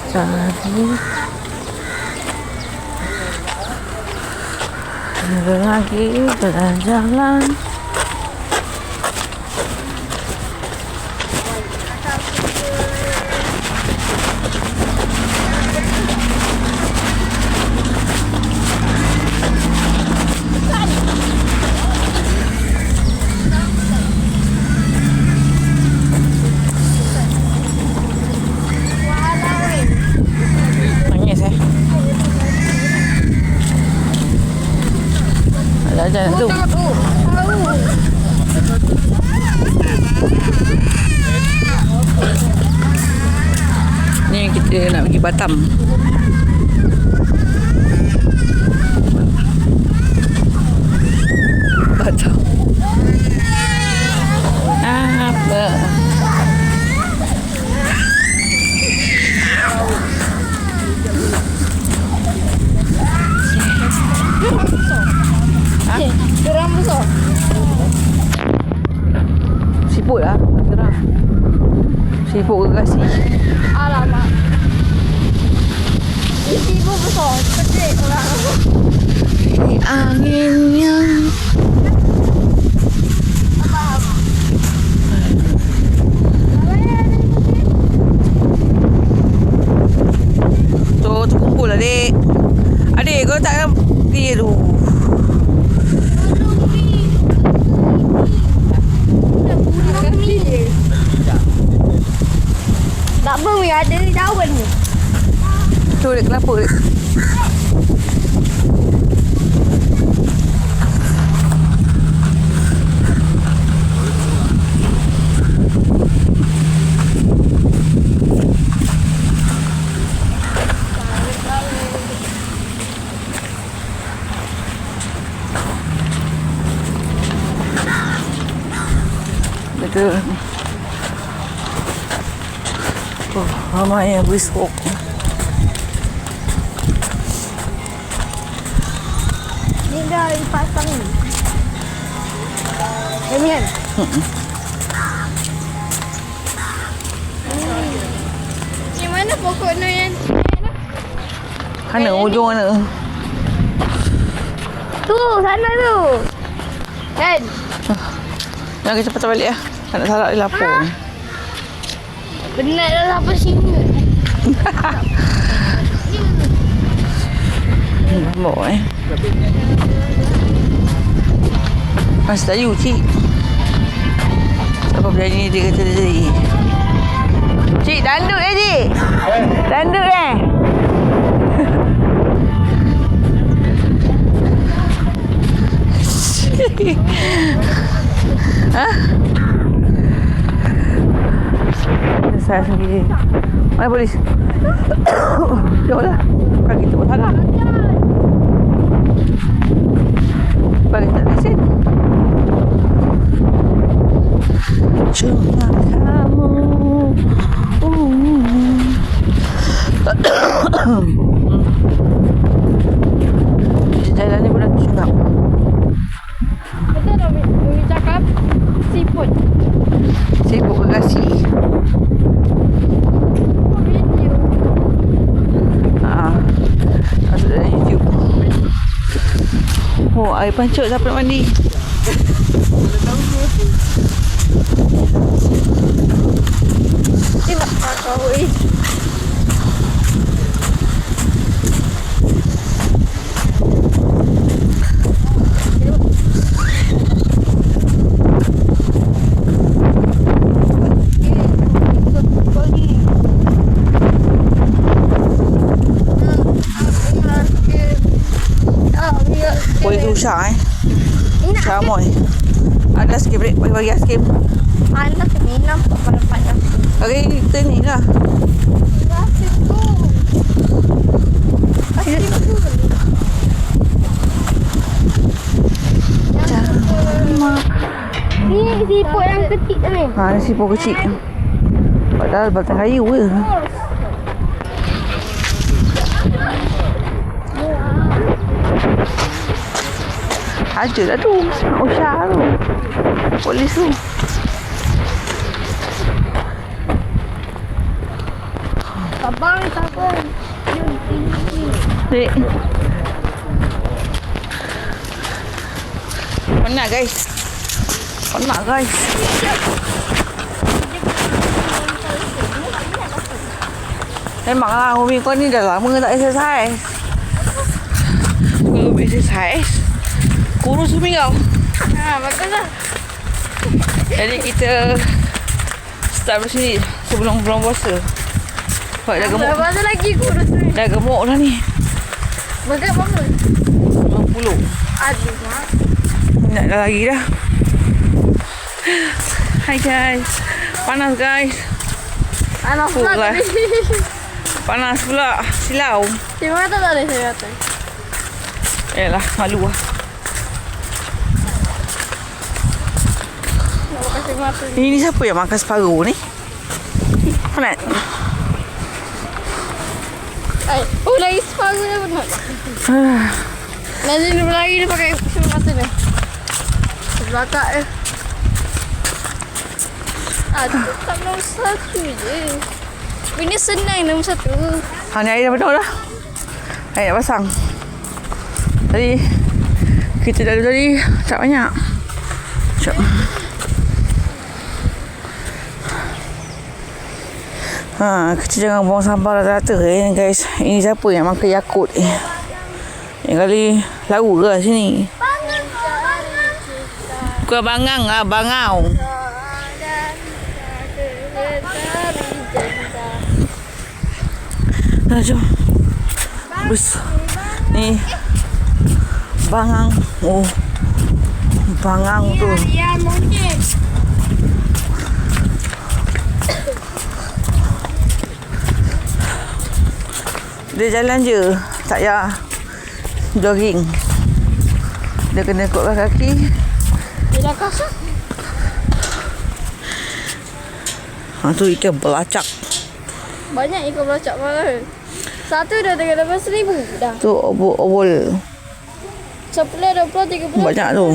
Cari lagi jalan-jalan. Jalan tu. Ni kita nak pergi Batam. Batam. Apa? Geram besar. Siput lah. Geram. Siput ke kasih? Alamak. Siput besar. Petik orang. Angin yang tu kumpul adik. Adik kau tak pergi tu. Tak apa, ada daun ni. Tu dia kelapa dia. Betul. Oh, ramai yang brisk walk. Ni dah dipasang ni. Kan? Ni mana pokok ni yang Mana ujung mana? tu, sana tu. Kan? Jangan kita patah balik lah. Tak nak salah dia lapar. Benar dah lapar sini. Lambok Mas Dayu cik. Apa berani dia kata dia tadi? Cik dandut cik? Dandut Hah? Saya sendiri. Mana polis? Jauh lah. Bukan kita pun salah. Balik tak lesen. Cuma kamu. Jalan ni bulan cungap. Kita nak cakap siput. Sibuk ke kasih? Video. Masuk dalam YouTube. Oh, air pancuk siapa nak mandi? Tengok kakak weh. Boleh susah Susah amoy. Ada sikit break. Bagi sikit. Anak minum dapat dah. Hari kita ni lah. Asyik tu. Ni siput yang kecil ni. Ni siput kecil. Padahal batang kayu je. Ada lah tu. Usah tu. Polis tu. Abang ni siapa? Dek. Penat guys. Penat guys. Memanglah Umi kau ni dah lama tak exercise. Kalau exercise kurus Umi kau. Ha, baguslah. Jadi kita start dari sini sebelum bulan puasa. Sebab dah gemuk. Berapa lagi kurus ni? Dah gemuk dah ni. Berat berapa? 50. Aduh, mak. Nak dah lagi dah. Hai guys. Panas guys. Anak pula Full lah. tadi. Panas pula. Silau. Terima kasih tak ada saya kata. Yalah, malu lah. Nak kasih mata ni. Ini siapa yang makan separuh ni? Penat. Oh, lagi separuh dah benar. Nanti dia lagi dia pakai semua mata ni. Sebelah tak eh. Aduh, tak nombor satu je. Ini senang nombor satu. Ha, ni air dah penuh dah. Air nak pasang. Tadi kita dah tadi tak banyak. Jom. Ha, kita jangan buang sampah rata-rata guys. Ini siapa yang makan Yakult ni? Yang kali laut ke sini? Bukan bangang lah, bangau. Dah jom. Bus. Ni bangang. Oh. Bangang tu. Ya, mungkin. Dia jalan je. Tak payah jogging. Dia kena kuatkan kaki. Dia dah kasar. Ha, tu ikan belacak. Banyak ikan belacak mahal. Satu dah 13,000 dah. Tu obol. 10, 20, 30. Banyak tu.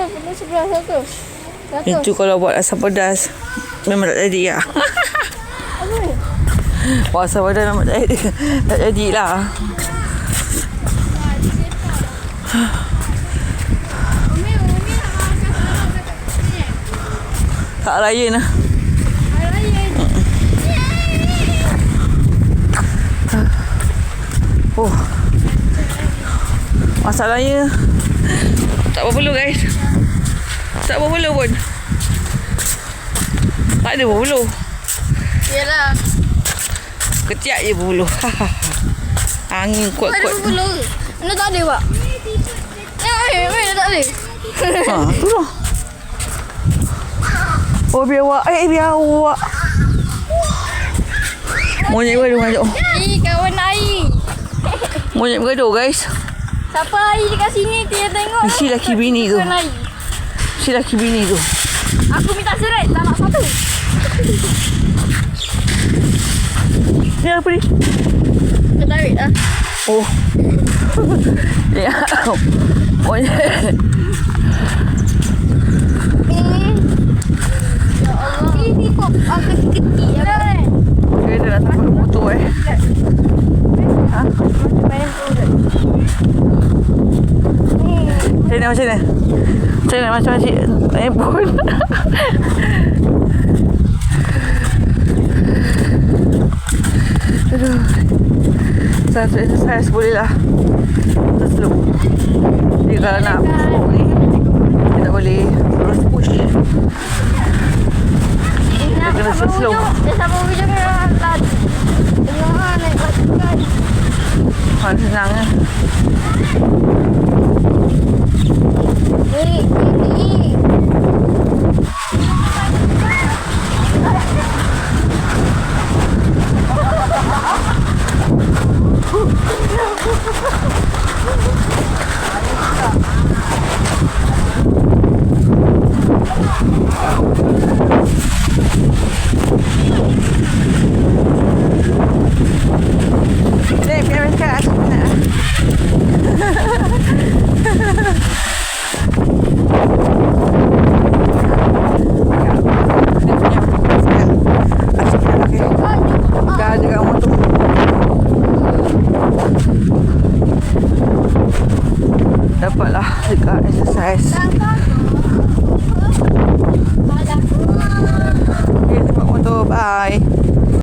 Penuh sebelah satu. Itu kalau buat asam pedas memang tak jadi lah. Apa ni? Buat asam pedas memang tak jadi. Tak jadilah. Umi nak makan ni. Tak layan lah. Oh. Masalahnya tak apa perlu guys. Tak apa perlu pun. Tak ada bulu. Yelah. Ketiak je bulu. Angin Tak ada kuat-kuat. berbulu. Mana tak ada, Pak? Mana tak ada? Ha, tu lah. Oh, biar awak. Biar awak. Monyet bergaduh dengan Jok. Kawan air. Monyet bergaduh guys. Siapa air dekat sini dia tengok. Mesti laki bini tu. Kawan air. Si laki bini tu. Aku minta seret, tak nak satu. Ni apa ni? Ketarik lah. Oh. Ya. Monyet. Ya Allah. Ini kok kecil-kecil. Ya, kan? Okay, dia dah tak pakai motor Ha? Main urut. Macam mana? Macam mana? Macam cik handphone. Aduh. Satu exercise boleh lah. Slow. Jadi kalau nak slow ni, kita boleh terus push. Dia kena slow. Dia sampai hujung dia lari. Tengah naik basikal. Mana senang kan? Ni. Nag-exercise.